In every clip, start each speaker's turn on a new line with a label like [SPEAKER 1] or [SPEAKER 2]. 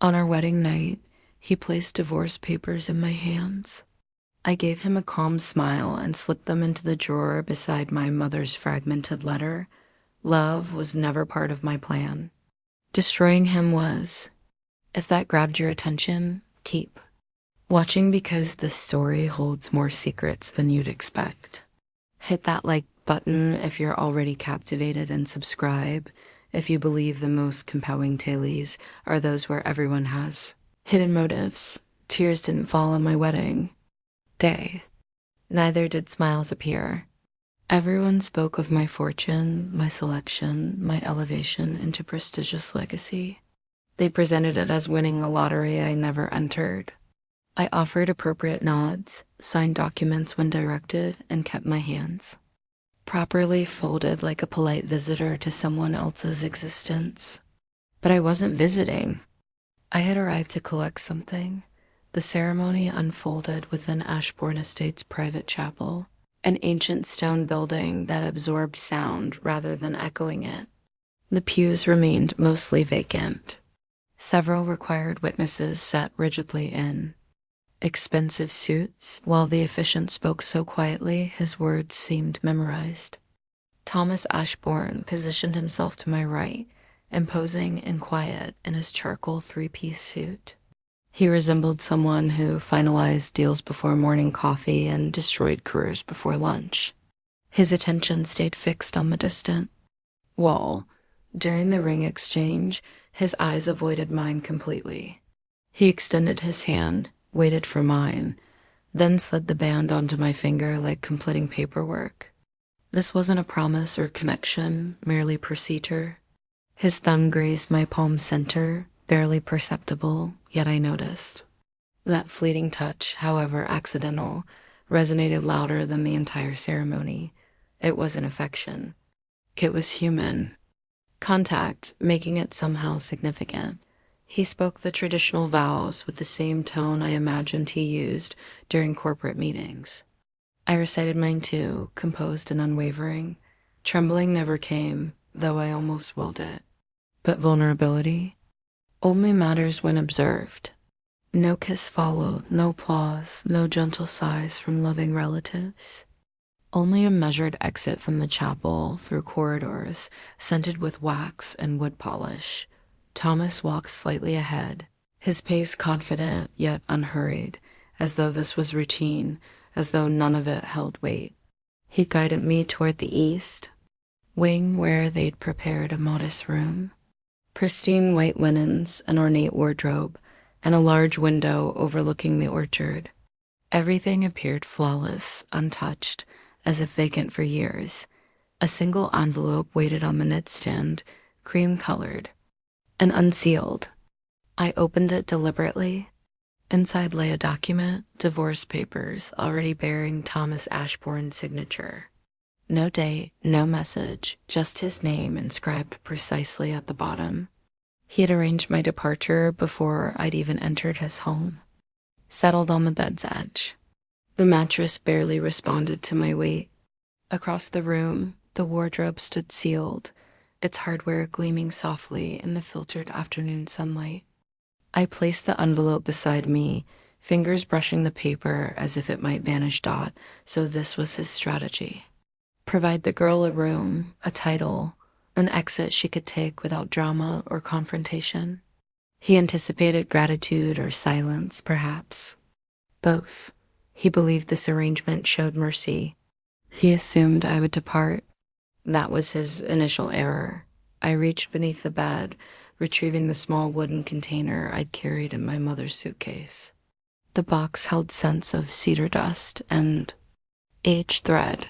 [SPEAKER 1] On our wedding night, he placed divorce papers in my hands. I gave him a calm smile and slipped them into the drawer beside my mother's fragmented letter. Love was never part of my plan. Destroying him was. If that grabbed your attention, keep watching because this story holds more secrets than you'd expect. Hit that like button if you're already captivated and subscribe if you believe the most compelling tales are those where everyone has hidden motives. Tears didn't fall on my wedding day. Neither did smiles appear. Everyone spoke of my fortune, my selection, my elevation into prestigious legacy. They presented it as winning a lottery I never entered. I offered appropriate nods, signed documents when directed, and kept my hands properly folded like a polite visitor to someone else's existence. But I wasn't visiting. I had arrived to collect something. The ceremony unfolded within Ashbourne Estate's private chapel, an ancient stone building that absorbed sound rather than echoing it. The pews remained mostly vacant. Several required witnesses sat rigidly in expensive suits, while the officiant spoke so quietly his words seemed memorized. Thomas Ashbourne positioned himself to my right, imposing and quiet in his charcoal three-piece suit. He resembled someone who finalized deals before morning coffee and destroyed careers before lunch. His attention stayed fixed on the distant wall. During the ring exchange, his eyes avoided mine completely. He extended his hand, waited for mine, then slid the band onto my finger like completing paperwork. This wasn't a promise or connection, merely procedure. His thumb grazed my palm center, barely perceptible, yet I noticed. That fleeting touch, however accidental, resonated louder than the entire ceremony. It wasn't affection. It was human. Contact, making it somehow significant. He spoke the traditional vows with the same tone I imagined he used during corporate meetings. I recited mine too, composed and unwavering. Trembling never came, though I almost willed it. But vulnerability only matters when observed. No kiss followed, no applause, no gentle sighs from loving relatives. Only a measured exit from the chapel through corridors scented with wax and wood polish. Thomas walked slightly ahead, his pace confident yet unhurried, as though this was routine, as though none of it held weight. He guided me toward the east wing where they'd prepared a modest room. Pristine white linens, an ornate wardrobe, and a large window overlooking the orchard. Everything appeared flawless, untouched, as if vacant for years. A single envelope waited on the nightstand, cream-colored and unsealed. I opened it deliberately. Inside lay a document, divorce papers, already bearing Thomas Ashbourne's signature. No date, no message, just his name inscribed precisely at the bottom. He had arranged my departure before I'd even entered his home. Settled on the bed's edge. The mattress barely responded to my weight. Across the room, the wardrobe stood sealed, its hardware gleaming softly in the filtered afternoon sunlight. I placed the envelope beside me, fingers brushing the paper as if it might vanish. So this was his strategy. Provide the girl a room, a title, an exit she could take without drama or confrontation. He anticipated gratitude or silence, perhaps. Both. He believed this arrangement showed mercy. He assumed I would depart. That was his initial error. I reached beneath the bed, retrieving the small wooden container I'd carried in my mother's suitcase. The box held scents of cedar dust and aged thread.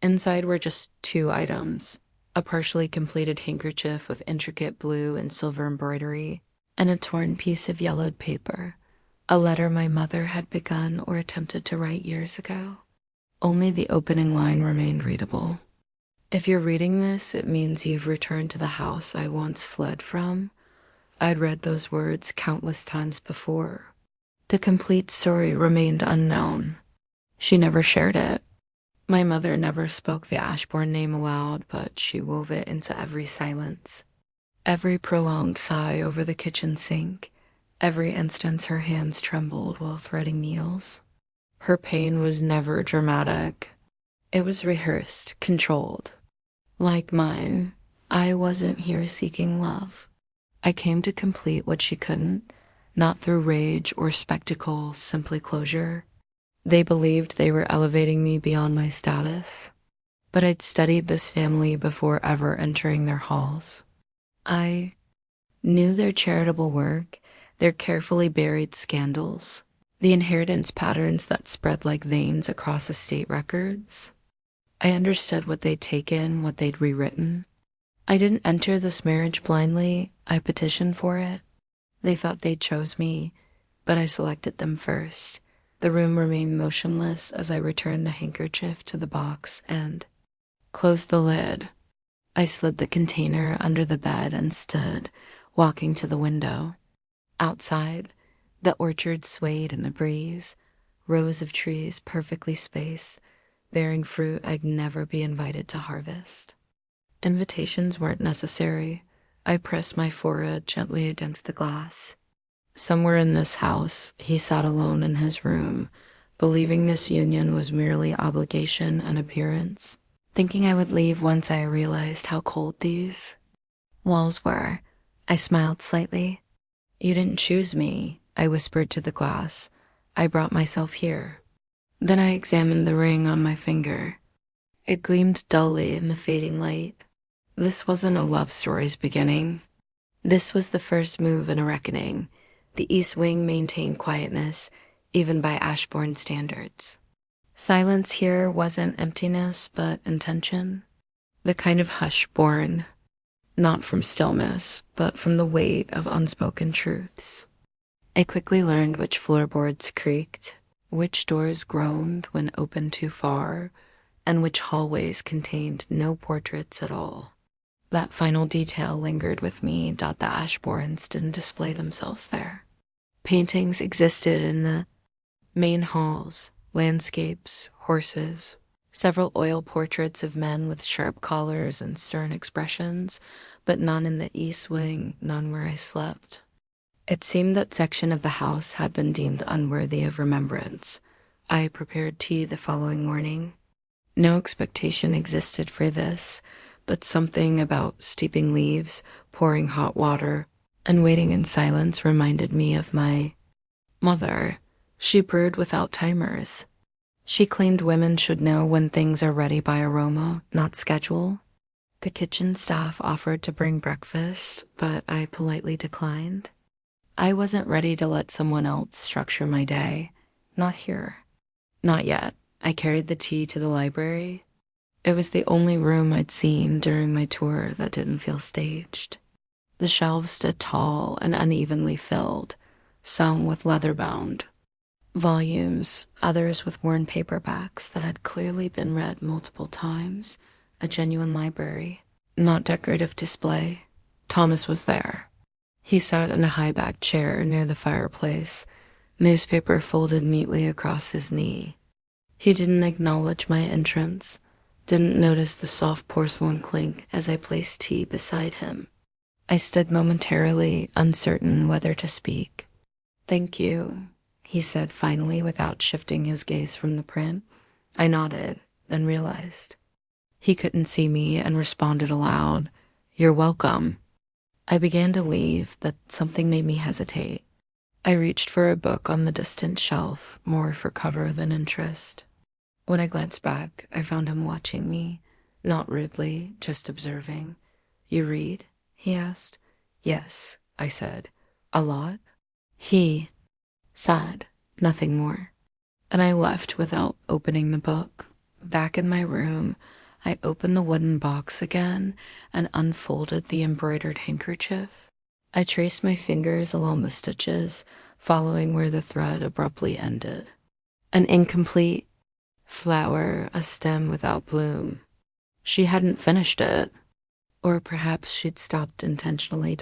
[SPEAKER 1] Inside were just 2 items, a partially completed handkerchief with intricate blue and silver embroidery, and a torn piece of yellowed paper, a letter my mother had begun or attempted to write years ago. Only the opening line remained readable. If you're reading this, it means you've returned to the house I once fled from. I'd read those words countless times before. The complete story remained unknown. She never shared it. My mother never spoke the Ashbourne name aloud, but she wove it into every silence. Every prolonged sigh over the kitchen sink, Every instance her hands trembled while threading needles. Her pain was never dramatic. It was rehearsed, controlled. Like mine, I wasn't here seeking love. I came to complete what she couldn't, not through rage or spectacle, simply closure. They believed they were elevating me beyond my status, but I'd studied this family before ever entering their halls. I knew their charitable work, their carefully buried scandals, the inheritance patterns that spread like veins across estate records. I understood what they'd taken, what they'd rewritten. I didn't enter this marriage blindly. I petitioned for it. They thought they chose me, but I selected them first. The room remained motionless as I returned the handkerchief to the box and closed the lid. I slid the container under the bed and stood, walking to the window. Outside, the orchard swayed in the breeze, rows of trees perfectly spaced, bearing fruit I'd never be invited to harvest. Invitations weren't necessary. I pressed my forehead gently against the glass. Somewhere in this house, he sat alone in his room, believing this union was merely obligation and appearance, thinking I would leave once I realized how cold these walls were. I smiled slightly. "You didn't choose me," I whispered to the glass. "I brought myself here." Then I examined the ring on my finger. It gleamed dully in the fading light. This wasn't a love story's beginning. This was the first move in a reckoning. The East Wing maintained quietness, even by Ashbourne standards. Silence here wasn't emptiness, but intention. The kind of hush born, not from stillness, but from the weight of unspoken truths. I quickly learned which floorboards creaked, which doors groaned when opened too far, and which hallways contained no portraits at all. That final detail lingered with me. The Ashbournes didn't display themselves there. Paintings existed in the main halls, landscapes, horses, several oil portraits of men with sharp collars and stern expressions, but none in the East Wing, none where I slept. It seemed that section of the house had been deemed unworthy of remembrance. I prepared tea the following morning. No expectation existed for this, but something about steeping leaves, pouring hot water, and waiting in silence reminded me of my mother. She brewed without timers. She claimed women should know when things are ready by aroma, not schedule. The kitchen staff offered to bring breakfast, but I politely declined. I wasn't ready to let someone else structure my day. Not here. Not yet. I carried the tea to the library. It was the only room I'd seen during my tour that didn't feel staged. The shelves stood tall and unevenly filled, some with leather-bound volumes, others with worn paperbacks that had clearly been read multiple times. A genuine library, not decorative display. Thomas was there. He sat in a high-backed chair near the fireplace, newspaper folded neatly across his knee. He didn't acknowledge my entrance, didn't notice the soft porcelain clink as I placed tea beside him. I stood momentarily, uncertain whether to speak. "Thank you," he said finally without shifting his gaze from the print. I nodded, then realized he couldn't see me and responded aloud, "You're welcome." I began to leave, but something made me hesitate. I reached for a book on the distant shelf, more for cover than interest. When I glanced back, I found him watching me, not rudely, just observing. "You read?" he asked. "Yes," I said. "A lot?" He sighed, nothing more. And I left without opening the book. Back in my room, I opened the wooden box again and unfolded the embroidered handkerchief. I traced my fingers along the stitches, following where the thread abruptly ended. An incomplete flower, a stem without bloom. She hadn't finished it. Or perhaps she'd stopped intentionally.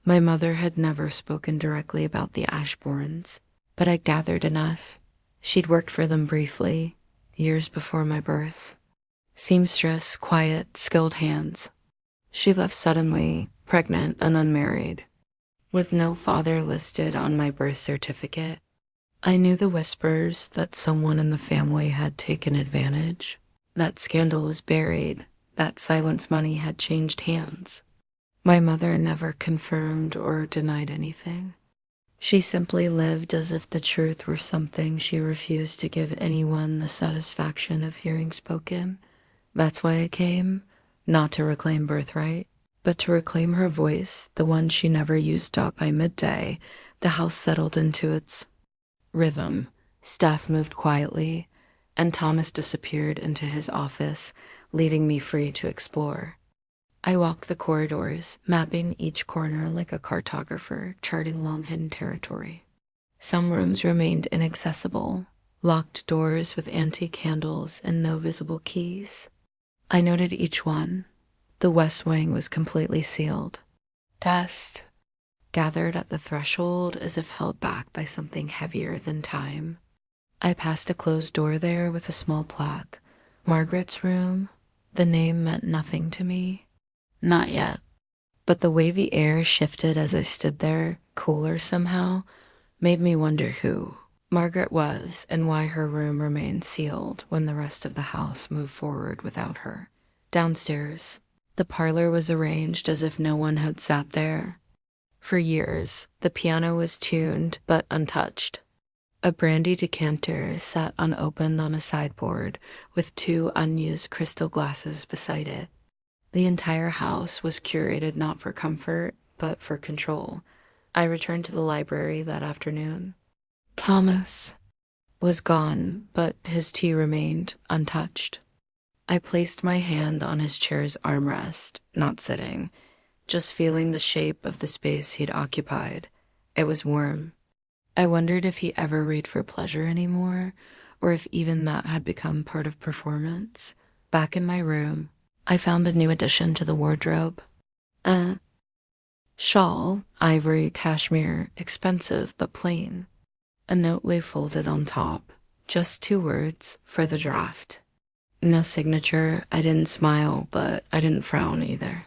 [SPEAKER 1] My mother had never spoken directly about the Ashbournes, but I gathered enough. She'd worked for them briefly, years before my birth. Seamstress, quiet, skilled hands. She left suddenly, pregnant and unmarried. with no father listed on my birth certificate. I knew the whispers that someone in the family had taken advantage, that scandal was buried, that silence money had changed hands. My mother never confirmed or denied anything. She simply lived as if the truth were something she refused to give anyone the satisfaction of hearing spoken. That's why I came, not to reclaim birthright, but to reclaim her voice, the one she never used up. By midday. The house settled into its rhythm. Staff moved quietly, and Thomas disappeared into his office, leaving me free to explore. I walked the corridors, mapping each corner like a cartographer, charting long-hidden territory. Some rooms remained inaccessible, locked doors with antique candles and no visible keys. I noted each one. The west wing was completely sealed. Dust gathered at the threshold as if held back by something heavier than time. I passed a closed door there with a small plaque. Margaret's room. The name meant nothing to me. Not yet. But the wavy air shifted as I stood there, cooler somehow, made me wonder who Margaret was and why her room remained sealed when the rest of the house moved forward without her. Downstairs, the parlor was arranged as if no one had sat there. For years, the piano was tuned but untouched. A brandy decanter sat unopened on a sideboard with 2 unused crystal glasses beside it. The entire house was curated not for comfort, but for control. I returned to the library that afternoon. Thomas was gone, but his tea remained untouched. I placed my hand on his chair's armrest, not sitting, just feeling the shape of the space he'd occupied. It was warm. I wondered if he ever read for pleasure anymore, or if even that had become part of performance. Back in my room, I found a new addition to the wardrobe. A shawl, ivory, cashmere, expensive but plain. A note lay folded on top, just 2 words for the draft. No signature. I didn't smile, but I didn't frown either.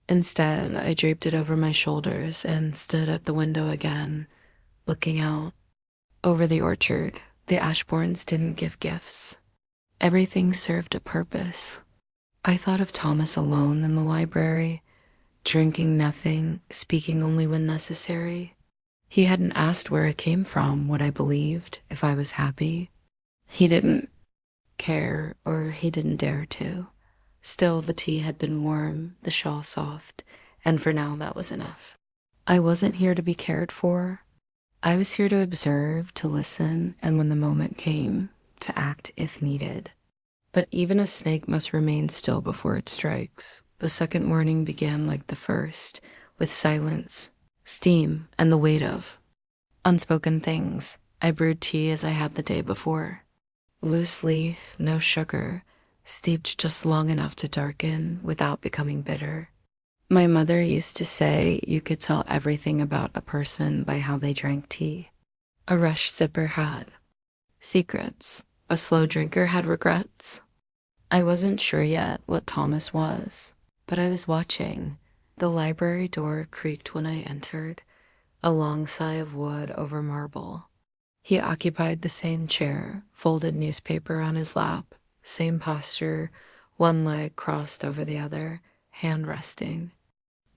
[SPEAKER 1] Instead, I draped it over my shoulders and stood at the window again, looking out. Over the orchard, the Ashbournes didn't give gifts. Everything served a purpose. I thought of Thomas alone in the library, drinking nothing, speaking only when necessary. He hadn't asked where it came from, what I believed, if I was happy. He didn't care, or he didn't dare to. Still, the tea had been warm, the shawl soft, and for now that was enough. I wasn't here to be cared for. I was here to observe, to listen, and when the moment came, to act if needed. But even a snake must remain still before it strikes. The second morning began like the first, with silence, steam, and the weight of unspoken things. I brewed tea as I had the day before. Loose leaf, no sugar, steeped just long enough to darken without becoming bitter. My mother used to say you could tell everything about a person by how they drank tea. A rush sipper had secrets. A slow drinker had regrets. I wasn't sure yet what Thomas was, but I was watching. The library door creaked when I entered, a long sigh of wood over marble. He occupied the same chair, folded newspaper on his lap, same posture, one leg crossed over the other, hand resting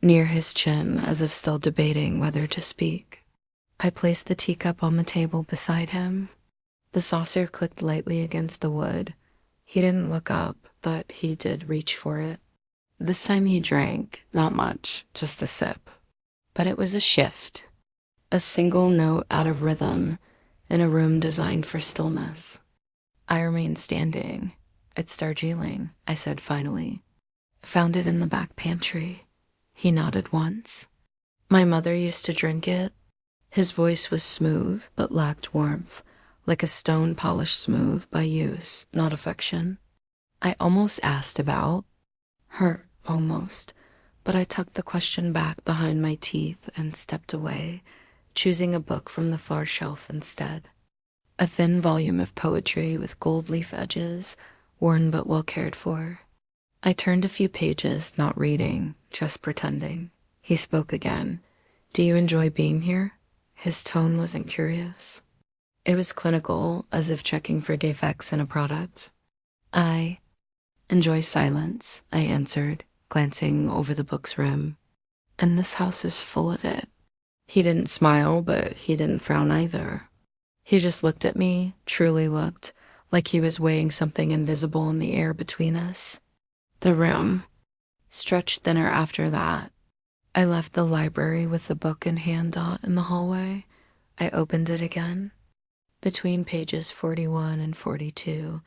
[SPEAKER 1] near his chin as if still debating whether to speak. I placed the teacup on the table beside him. The saucer clicked lightly against the wood. He didn't look up, but he did reach for it. This time he drank, not much, just a sip. But it was a shift, a single note out of rhythm in a room designed for stillness. I remained standing. It's Darjeeling, I said finally. Found it in the back pantry. He nodded once. My mother used to drink it. His voice was smooth, but lacked warmth, like a stone polished smooth by use, not affection. I almost asked about her, almost, but I tucked the question back behind my teeth and stepped away, choosing a book from the far shelf instead. A thin volume of poetry with gold leaf edges, worn but well cared for. I turned a few pages, not reading, just pretending. He spoke again, Do you enjoy being here? His tone wasn't curious. It was clinical, as if checking for defects in a product. I enjoy silence, I answered, glancing over the book's rim. And this house is full of it. He didn't smile, but he didn't frown either. He just looked at me, truly looked, like he was weighing something invisible in the air between us. The room stretched thinner after that. I left the library with the book in hand dot in the hallway. I opened it again. Between pages 41 and 42,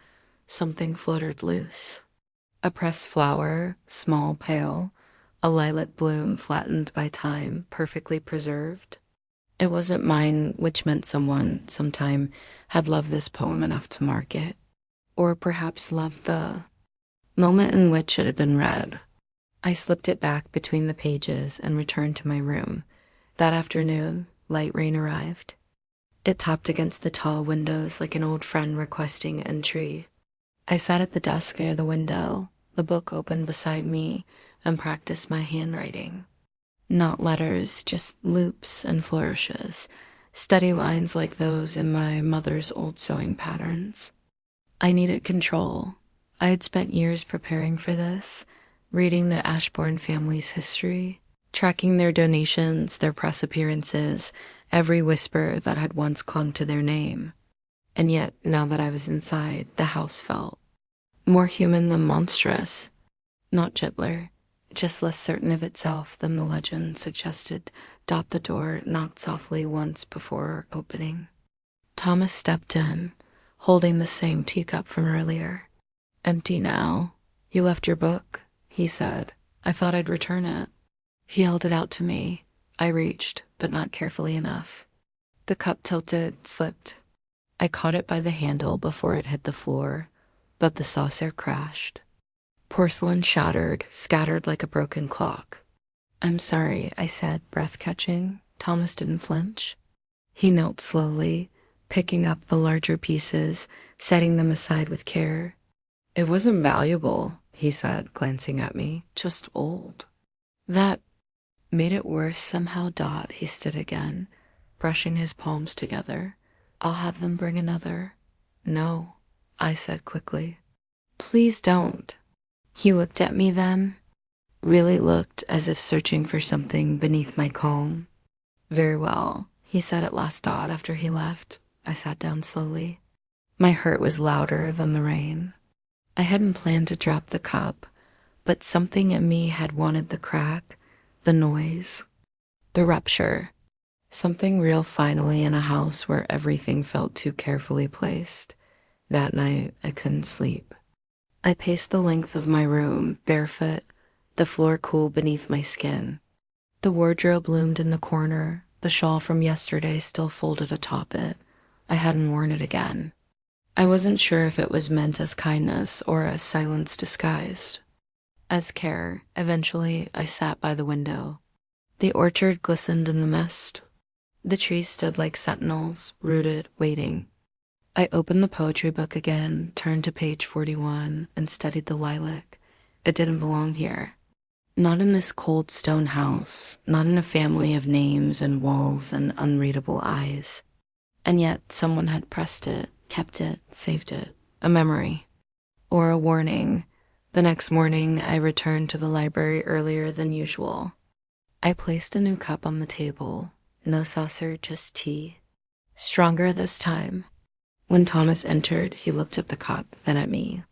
[SPEAKER 1] something fluttered loose. A pressed flower, small, pale, a lilac bloom flattened by time, perfectly preserved. It wasn't mine, which meant someone, sometime, had loved this poem enough to mark it. Or perhaps loved the moment in which it had been read. I slipped it back between the pages and returned to my room. That afternoon, light rain arrived. It tapped against the tall windows like an old friend requesting entry. I sat at the desk near the window, the book open beside me, and practiced my handwriting. Not letters, just loops and flourishes, steady lines like those in my mother's old sewing patterns. I needed control. I had spent years preparing for this, reading the Ashbourne family's history, tracking their donations, their press appearances, every whisper that had once clung to their name. And yet, now that I was inside, the house felt more human than monstrous, not gentler, just less certain of itself than the legend suggested. The door knocked softly once before opening. Thomas stepped in, holding the same teacup from earlier. Empty now. You left your book, he said. I thought I'd return it. He held it out to me. I reached, but not carefully enough. The cup tilted, slipped. I caught it by the handle before it hit the floor, but the saucer crashed. Porcelain shattered, scattered like a broken clock. I'm sorry, I said, breath catching. Thomas didn't flinch. He knelt slowly, picking up the larger pieces, setting them aside with care. It wasn't valuable, he said, glancing at me, just old. That made it worse somehow. He stood again, brushing his palms together. I'll have them bring another. No, I said quickly. Please don't. He looked at me then, really looked as if searching for something beneath my calm. Very well, he said at last. After he left, I sat down slowly. My hurt was louder than the rain. I hadn't planned to drop the cup, but something in me had wanted the crack, the noise, the rupture. Something real finally in a house where everything felt too carefully placed. That night, I couldn't sleep. I paced the length of my room, barefoot, the floor cool beneath my skin. The wardrobe loomed in the corner, the shawl from yesterday still folded atop it. I hadn't worn it again. I wasn't sure if it was meant as kindness or as silence disguised. As care. Eventually, I sat by the window. The orchard glistened in the mist. The trees stood like sentinels, rooted, waiting. I opened the poetry book again, turned to page 41, and studied the lilac. It didn't belong here. Not in this cold stone house, not in a family of names and walls and unreadable eyes. And yet someone had pressed it, kept it, saved it. A memory. Or a warning. The next morning, I returned to the library earlier than usual. I placed a new cup on the table. No saucer, just tea. Stronger this time. When Thomas entered, he looked at the cup, then at me.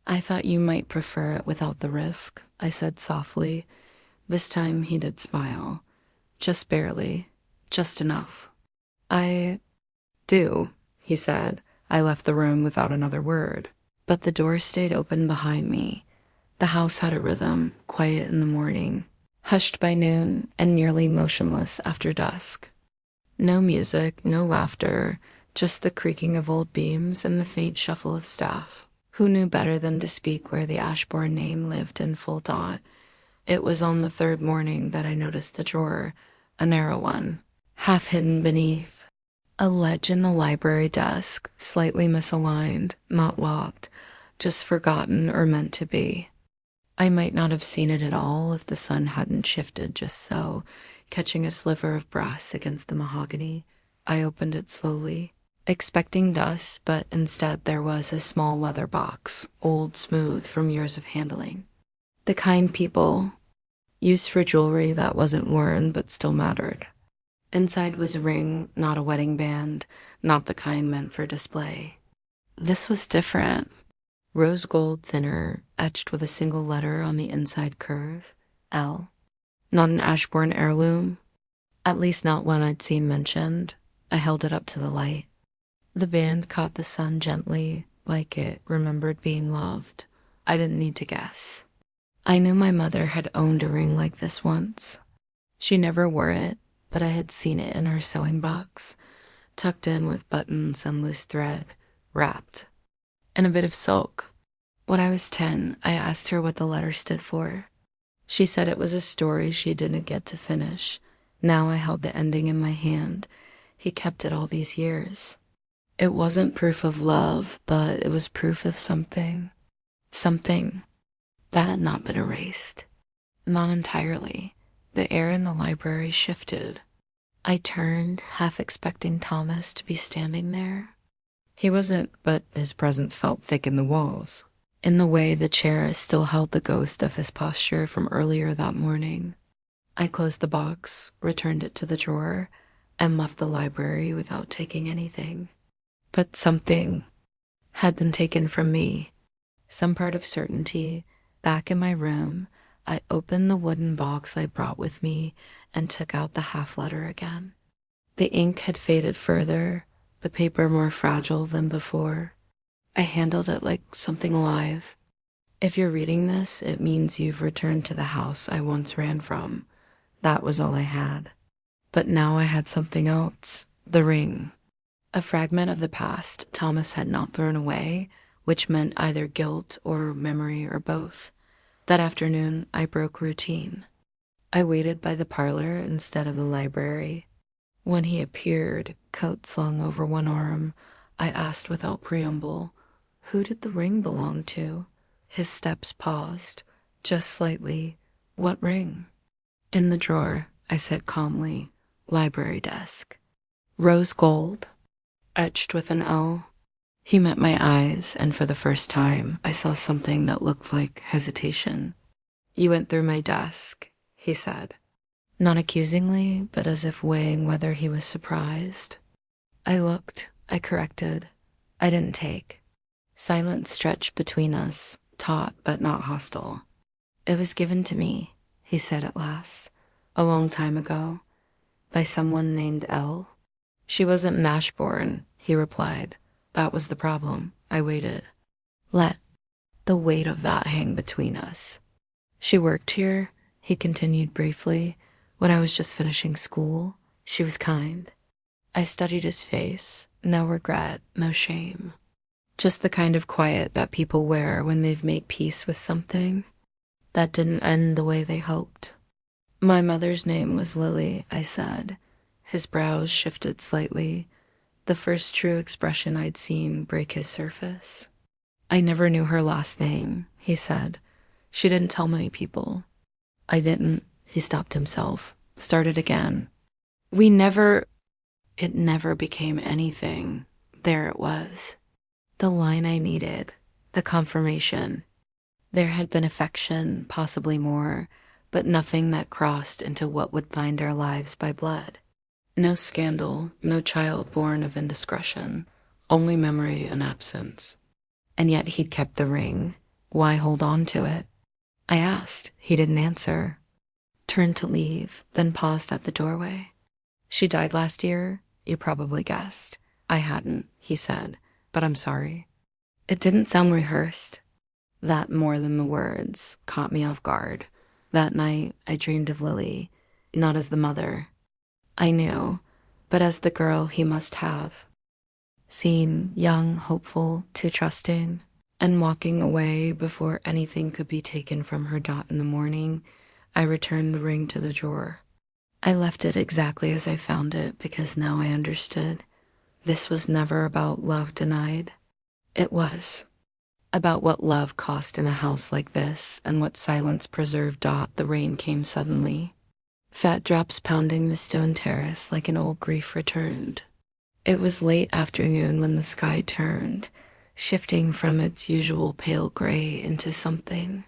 [SPEAKER 1] I thought you might prefer it without the risk, I said softly. This time he did smile. Just barely. Just enough. I do, he said. I left the room without another word. But the door stayed open behind me. The house had a rhythm, quiet in the morning, hushed by noon, and nearly motionless after dusk. No music, no laughter, just the creaking of old beams and the faint shuffle of staff. Who knew better than to speak where the Ashbourne name lived in full dot? It was on the third morning that I noticed the drawer, a narrow one, half hidden beneath. A ledge in the library desk, slightly misaligned, not locked, just forgotten or meant to be. I might not have seen it at all if the sun hadn't shifted just so, Catching a sliver of brass against the mahogany, I opened it slowly, expecting dust, but instead there was a small leather box, old smooth from years of handling. The kind people used for jewelry that wasn't worn but still mattered. Inside was a ring, not a wedding band, not the kind meant for display. This was different. Rose gold thinner, etched with a single letter on the inside curve, L. Not an Ashbourne heirloom, at least not one I'd seen mentioned. I held it up to the light. The band caught the sun gently, like it remembered being loved. I didn't need to guess. I knew my mother had owned a ring like this once. She never wore it, but I had seen it in her sewing box, tucked in with buttons and loose thread, wrapped in a bit of silk. When I was 10, I asked her what the letter stood for. She said it was a story she didn't get to finish. Now I held the ending in my hand. He kept it all these years. It wasn't proof of love, but it was proof of something. Something that had not been erased. Not entirely. The air in the library shifted. I turned, half expecting Thomas to be standing there. He wasn't, but his presence felt thick in the walls, in the way the chair still held the ghost of his posture from earlier that morning. I closed the box, returned it to the drawer, and left the library without taking anything. But something had been taken from me, some part of certainty. Back in my room, I opened the wooden box I brought with me and took out the half letter again. The ink had faded further, the paper more fragile than before. I handled it like something alive. If you're reading this, it means you've returned to the house I once ran from. That was all I had. But now I had something else, the ring. A fragment of the past Thomas had not thrown away, which meant either guilt or memory or both. That afternoon, I broke routine. I waited by the parlor instead of the library. When he appeared, coat slung over one arm, I asked without preamble, who did the ring belong to? His steps paused, just slightly. What ring? In the drawer, I said calmly. Library desk. Rose gold, etched with an L. He met my eyes, and for the first time, I saw something that looked like hesitation. You went through my desk, he said. Not accusingly, but as if weighing whether he was surprised. I looked, I corrected. I didn't take. Silence stretched between us, taut but not hostile. It was given to me, he said at last, a long time ago, by someone named Elle. She wasn't Mashborn, he replied. That was the problem. I waited. Let the weight of that hang between us. She worked here, he continued briefly, when I was just finishing school. She was kind. I studied his face. No regret, no shame. Just the kind of quiet that people wear when they've made peace with something that didn't end the way they hoped. My mother's name was Lily, I said. His brows shifted slightly, the first true expression I'd seen break his surface. I never knew her last name, he said. She didn't tell many people. I didn't. He stopped himself, started again. It never became anything. There it was. The line I needed, the confirmation. There had been affection, possibly more, but nothing that crossed into what would bind our lives by blood. No scandal, no child born of indiscretion, only memory and absence. And yet he'd kept the ring. Why hold on to it? I asked. He didn't answer. Turned to leave, then paused at the doorway. She died last year, you probably guessed. I hadn't, he said, but I'm sorry. It didn't sound rehearsed. That more than the words caught me off guard. That night, I dreamed of Lily, not as the mother I knew, but as the girl he must have. Seen, young, hopeful, too trusting, and walking away before anything could be taken from her. In the morning, I returned the ring to the drawer. I left it exactly as I found it because now I understood. This was never about love denied. It was about what love cost in a house like this and what silence preserved. The rain came suddenly. Fat drops pounding the stone terrace like an old grief returned. It was late afternoon when the sky turned, shifting from its usual pale gray into something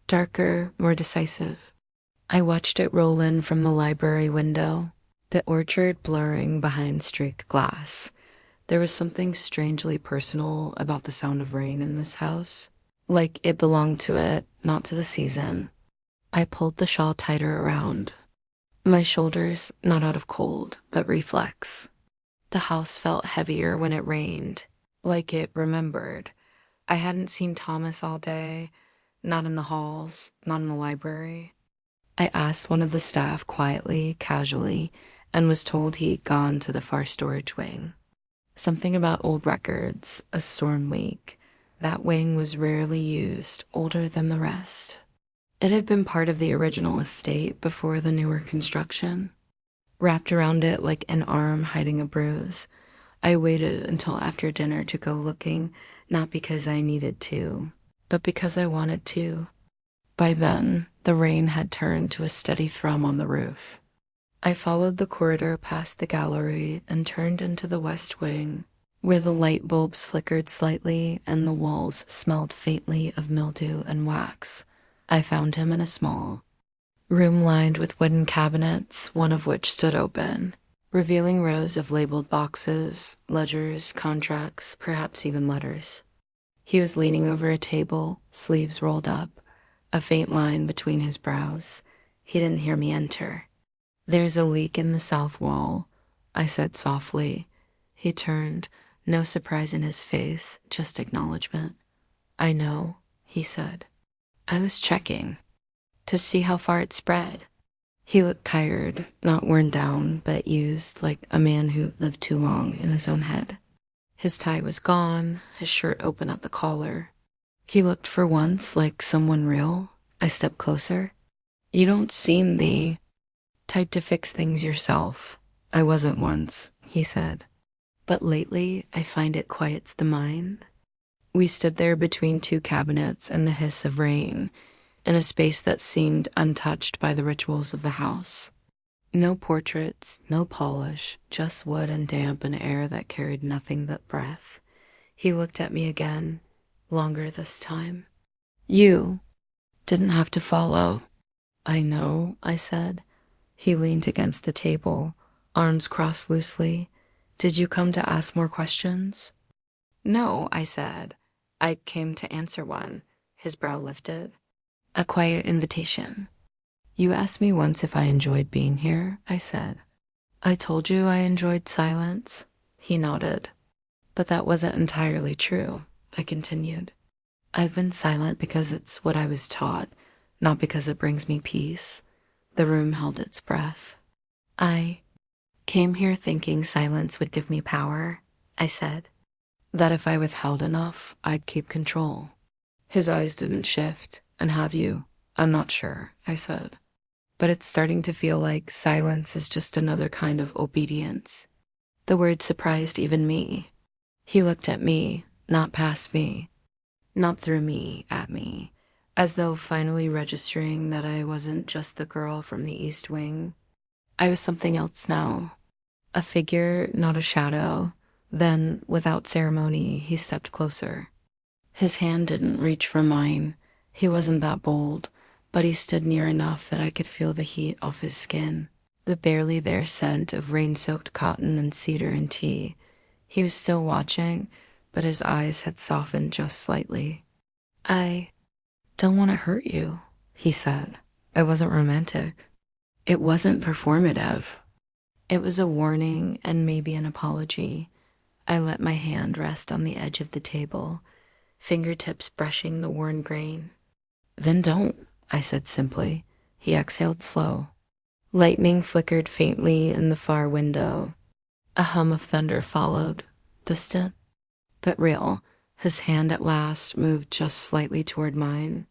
[SPEAKER 1] darker, more decisive. I watched it roll in from the library window, the orchard blurring behind streaked glass. There was something strangely personal about the sound of rain in this house, like it belonged to it, not to the season. I pulled the shawl tighter around my shoulders, not out of cold, but reflex. The house felt heavier when it rained, like it remembered. I hadn't seen Thomas all day, not in the halls, not in the library. I asked one of the staff quietly, casually, and was told he'd gone to the far storage wing. Something about old records, a storm week. That wing was rarely used, older than the rest. It had been part of the original estate before the newer construction. Wrapped around it like an arm hiding a bruise, I waited until after dinner to go looking, not because I needed to, but because I wanted to. By then, the rain had turned to a steady thrum on the roof. I followed the corridor past the gallery and turned into the west wing, where the light bulbs flickered slightly and the walls smelled faintly of mildew and wax. I found him in a small room lined with wooden cabinets, one of which stood open, revealing rows of labeled boxes, ledgers, contracts, perhaps even letters. He was leaning over a table, sleeves rolled up, a faint line between his brows. He didn't hear me enter. "There's a leak in the south wall," I said softly. He turned, no surprise in his face, just acknowledgement. "I know," he said. "I was checking to see how far it spread." He looked tired, not worn down, but used, like a man who lived too long in his own head. His tie was gone, his shirt open at the collar. He looked for once like someone real. I stepped closer. "You don't seem the type to fix things yourself." "I wasn't once," he said. "But lately, I find it quiets the mind." We stood there between two cabinets and the hiss of rain, in a space that seemed untouched by the rituals of the house. No portraits, no polish, just wood and damp and air that carried nothing but breath. He looked at me again, longer this time. "You didn't have to follow." "I know," I said. He leaned against the table, arms crossed loosely. "Did you come to ask more questions?" "No," I said. "I came to answer one." His brow lifted. "A quiet invitation." "You asked me once if I enjoyed being here," I said. "I told you I enjoyed silence." He nodded. "But that wasn't entirely true," I continued. "I've been silent because it's what I was taught, not because it brings me peace." The room held its breath. "I came here thinking silence would give me power," I said. "That if I withheld enough, I'd keep control." His eyes didn't shift. "And have you?" "I'm not sure," I said. "But it's starting to feel like silence is just another kind of obedience." The word surprised even me. He looked at me, not past me, not through me, at me, as though finally registering that I wasn't just the girl from the East Wing. I was something else now. A figure, not a shadow. Then, without ceremony, he stepped closer. His hand didn't reach for mine. He wasn't that bold, but he stood near enough that I could feel the heat off his skin, the barely there scent of rain-soaked cotton and cedar and tea. He was still watching, but his eyes had softened just slightly. "I don't want to hurt you," he said. I wasn't romantic. It wasn't performative. It was a warning and maybe an apology. I let my hand rest on the edge of the table, fingertips brushing the worn grain. "Then don't," I said simply. He exhaled slow. Lightning flickered faintly in the far window. A hum of thunder followed, distant, but real. His hand at last moved just slightly toward mine.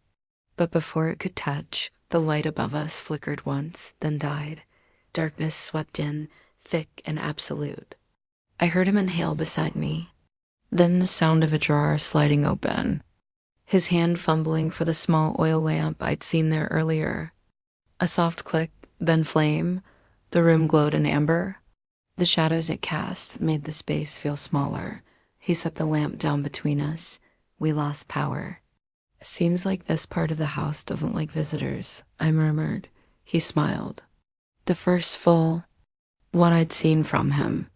[SPEAKER 1] But before it could touch, the light above us flickered once, then died. Darkness swept in, thick and absolute. I heard him inhale beside me. Then the sound of a drawer sliding open. His hand fumbling for the small oil lamp I'd seen there earlier. A soft click, then flame. The room glowed in amber. The shadows it cast made the space feel smaller. He set the lamp down between us. We lost power. Seems like this part of the house doesn't like visitors, I murmured. He smiled. The first full one I'd seen from him.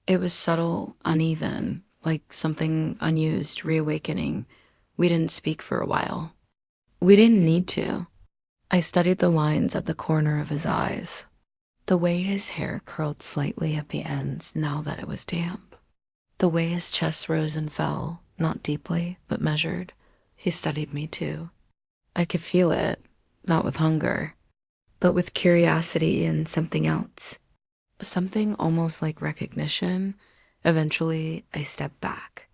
[SPEAKER 1] It was subtle, uneven, like something unused reawakening. We didn't speak for a while. We didn't need to. I studied the lines at the corner of his eyes. The way his hair curled slightly at the ends now that it was damp. The way his chest rose and fell, not deeply, but measured. He studied me too. I could feel it, not with hunger, but with curiosity and something else. Something almost like recognition. Eventually, I stepped back.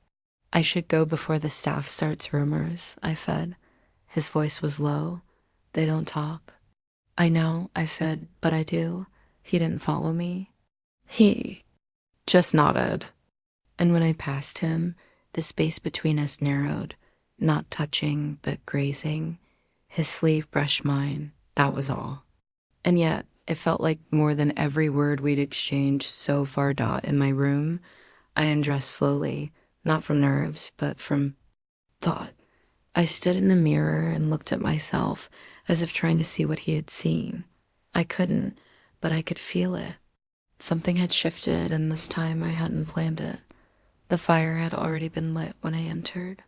[SPEAKER 1] I should go before the staff starts rumors, I said. His voice was low. They don't talk. I know, I said, but I do. He didn't follow me. He just nodded. And when I passed him, the space between us narrowed, not touching, but grazing. His sleeve brushed mine, that was all. And yet, it felt like more than every word we'd exchanged so far. In my room, I undressed slowly, not from nerves, but from thought. I stood in the mirror and looked at myself as if trying to see what he had seen. I couldn't, but I could feel it. Something had shifted, and this time I hadn't planned it. The fire had already been lit when I entered.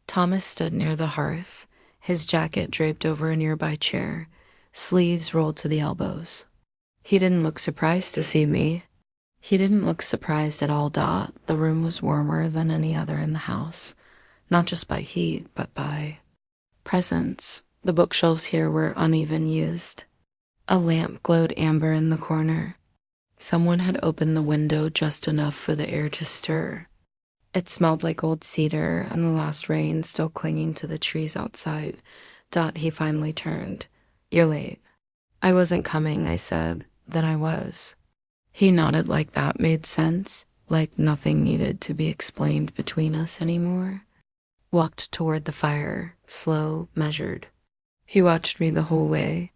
[SPEAKER 1] Thomas stood near the hearth, his jacket draped over a nearby chair, sleeves rolled to the elbows. He didn't look surprised to see me. He didn't look surprised at all. The room was warmer than any other in the house, not just by heat, but by presence. The bookshelves here were uneven used. A lamp glowed amber in the corner. Someone had opened the window just enough for the air to stir. It smelled like old cedar and the last rain still clinging to the trees outside. He finally turned. You're late. I wasn't coming, I said. Then I was. He nodded like that made sense, like nothing needed to be explained between us anymore. Walked toward the fire, slow, measured. He watched me the whole way.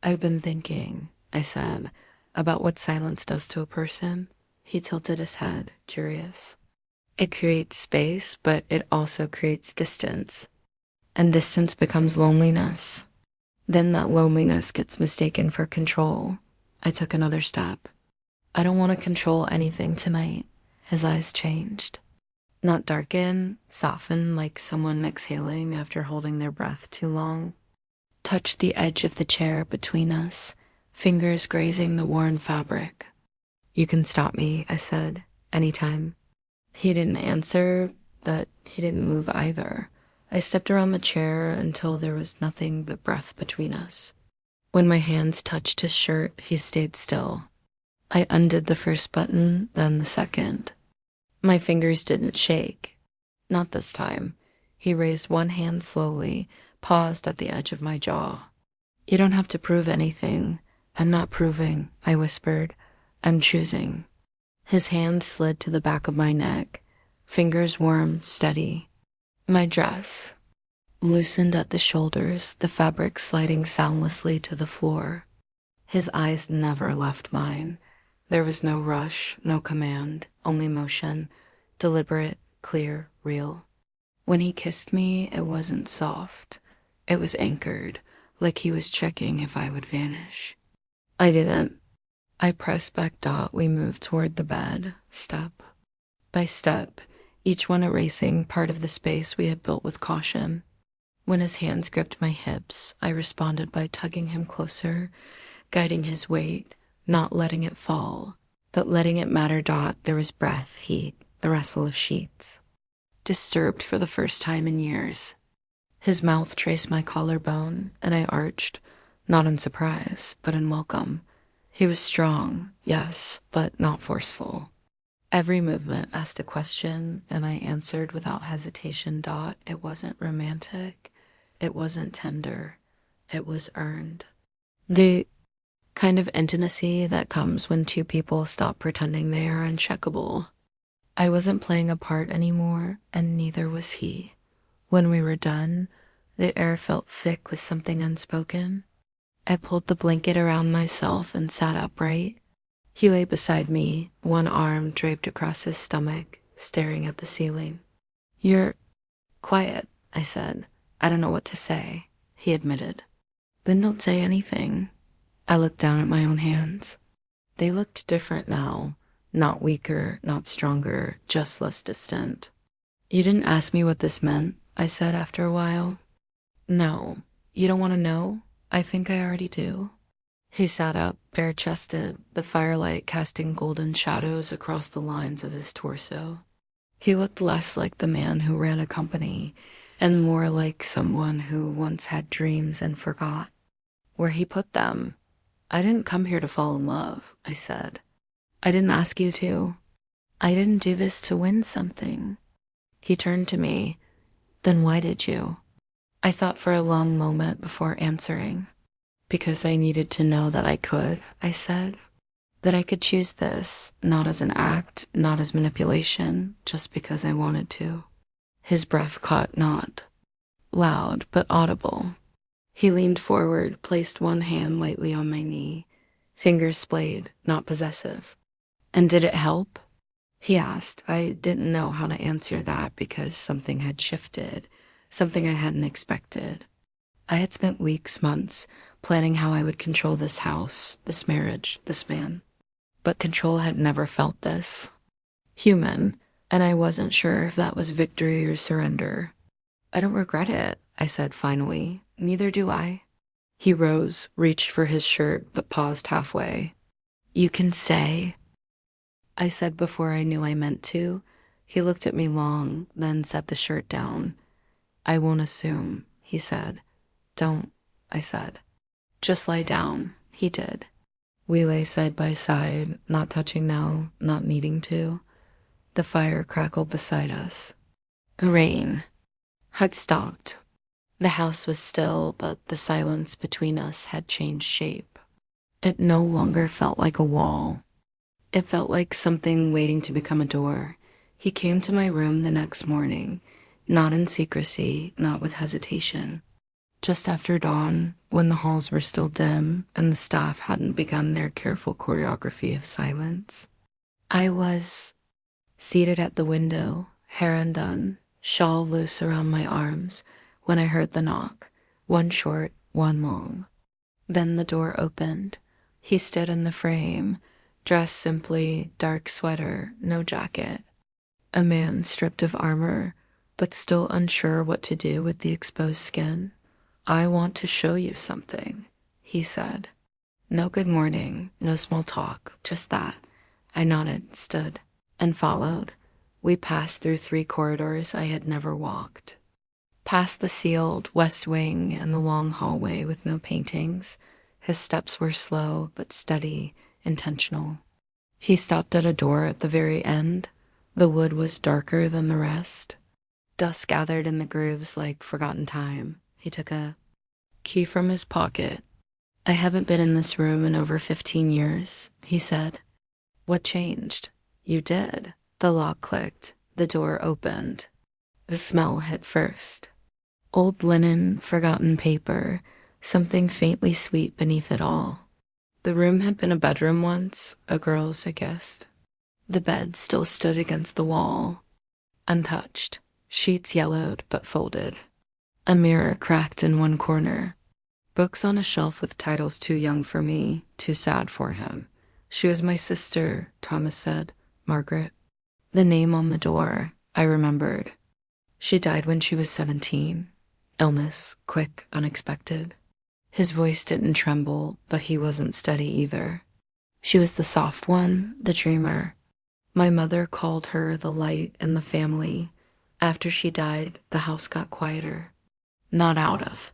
[SPEAKER 1] I've been thinking, I said, about what silence does to a person. He tilted his head, curious. It creates space, but it also creates distance. And distance becomes loneliness. Then that loneliness gets mistaken for control. I took another step. I don't want to control anything tonight. His eyes changed. Not darken, soften like someone exhaling after holding their breath too long. Touched the edge of the chair between us, fingers grazing the worn fabric. You can stop me, I said, anytime. He didn't answer, but he didn't move either. I stepped around the chair until there was nothing but breath between us. When my hands touched his shirt, he stayed still. I undid the first button, then the second. My fingers didn't shake. Not this time. He raised one hand slowly, paused at the edge of my jaw. You don't have to prove anything. I'm not proving, I whispered. I'm choosing. His hand slid to the back of my neck, fingers warm, steady. My dress loosened at the shoulders, the fabric sliding soundlessly to the floor. His eyes never left mine. There was no rush, no command, only motion, deliberate, clear, real. When he kissed me, it wasn't soft. It was anchored, like he was checking if I would vanish. I didn't. I pressed back. We moved toward the bed, step by step, each one erasing part of the space we had built with caution. When his hands gripped my hips, I responded by tugging him closer, guiding his weight, not letting it fall, but letting it matter. There was breath, heat, the rustle of sheets. Disturbed for the first time in years. His mouth traced my collarbone, and I arched, not in surprise, but in welcome. He was strong, yes, but not forceful. Every movement asked a question, and I answered without hesitation. It wasn't romantic. It wasn't tender. It was earned. The kind of intimacy that comes when two people stop pretending they are uncheckable. I wasn't playing a part anymore, and neither was he. When we were done, the air felt thick with something unspoken. I pulled the blanket around myself and sat upright. He lay beside me, one arm draped across his stomach, staring at the ceiling. "You're quiet," I said. "I don't know what to say," he admitted. "Then don't say anything." I looked down at my own hands. They looked different now. Not weaker, not stronger, just less distant. "You didn't ask me what this meant," I said after a while. "No. You don't want to know? I think I already do." He sat up, bare-chested, the firelight casting golden shadows across the lines of his torso. He looked less like the man who ran a company and more like someone who once had dreams and forgot where he put them. "I didn't come here to fall in love," I said. "I didn't ask you to. I didn't do this to win something." He turned to me. "Then why did you?" I thought for a long moment before answering. "Because I needed to know that I could," I said. "That I could choose this, not as an act, not as manipulation, just because I wanted to." His breath caught not loud, but audible. He leaned forward, placed one hand lightly on my knee, fingers splayed, not possessive. "And did it help?" he asked. I didn't know how to answer that because something had shifted, something I hadn't expected. I had spent weeks, months, planning how I would control this house, this marriage, this man. But control had never felt this human, and I wasn't sure if that was victory or surrender. "I don't regret it," I said finally. "Neither do I." He rose, reached for his shirt, but paused halfway. "You can stay," I said before I knew I meant to. He looked at me long, then set the shirt down. "I won't assume," he said. "Don't," I said. "Just lie down." He did. We lay side by side, not touching now, not needing to. The fire crackled beside us. Rain had stopped. The house was still, but the silence between us had changed shape. It no longer felt like a wall. It felt like something waiting to become a door. He came to my room the next morning, not in secrecy, not with hesitation. Just after dawn, when the halls were still dim and the staff hadn't begun their careful choreography of silence. I was seated at the window, hair undone, shawl loose around my arms, when I heard the knock, one short, one long. Then the door opened. He stood in the frame, dressed simply, dark sweater, no jacket. A man stripped of armor, but still unsure what to do with the exposed skin. "I want to show you something," he said. No good morning, no small talk, just that. I nodded, stood, and followed. We passed through 3 corridors I had never walked. Past the sealed west wing and the long hallway with no paintings. His steps were slow, but steady, intentional. He stopped at a door at the very end. The wood was darker than the rest. Dust gathered in the grooves like forgotten time. He took a key from his pocket. "I haven't been in this room in over 15 years, he said. "What changed?" "You did." The lock clicked. The door opened. The smell hit first. Old linen, forgotten paper, something faintly sweet beneath it all. The room had been a bedroom once, a girl's, I guessed. The bed still stood against the wall, untouched, sheets yellowed but folded. A mirror cracked in one corner. Books on a shelf with titles too young for me, too sad for him. "She was my sister," Thomas said. "Margaret." The name on the door, I remembered. She died when she was 17. Illness, quick, unexpected. His voice didn't tremble, but he wasn't steady either. She was the soft one, the dreamer. My mother called her the light in the family. After she died, the house got quieter. Not out of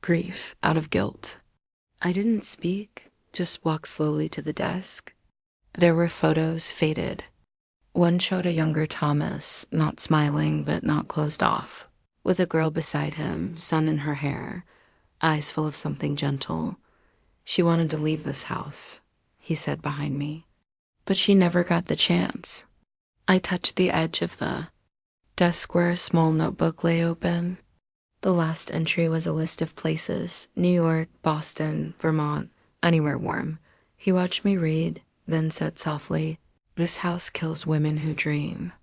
[SPEAKER 1] grief, out of guilt. I didn't speak, just walked slowly to the desk. There were photos, faded. One showed a younger Thomas, not smiling but not closed off, with a girl beside him, sun in her hair, eyes full of something gentle. "She wanted to leave this house," he said behind me. "But she never got the chance." I touched the edge of the desk where a small notebook lay open. The last entry was a list of places: New York, Boston, Vermont, anywhere warm. He watched me read, then said softly, "This house kills women who dream."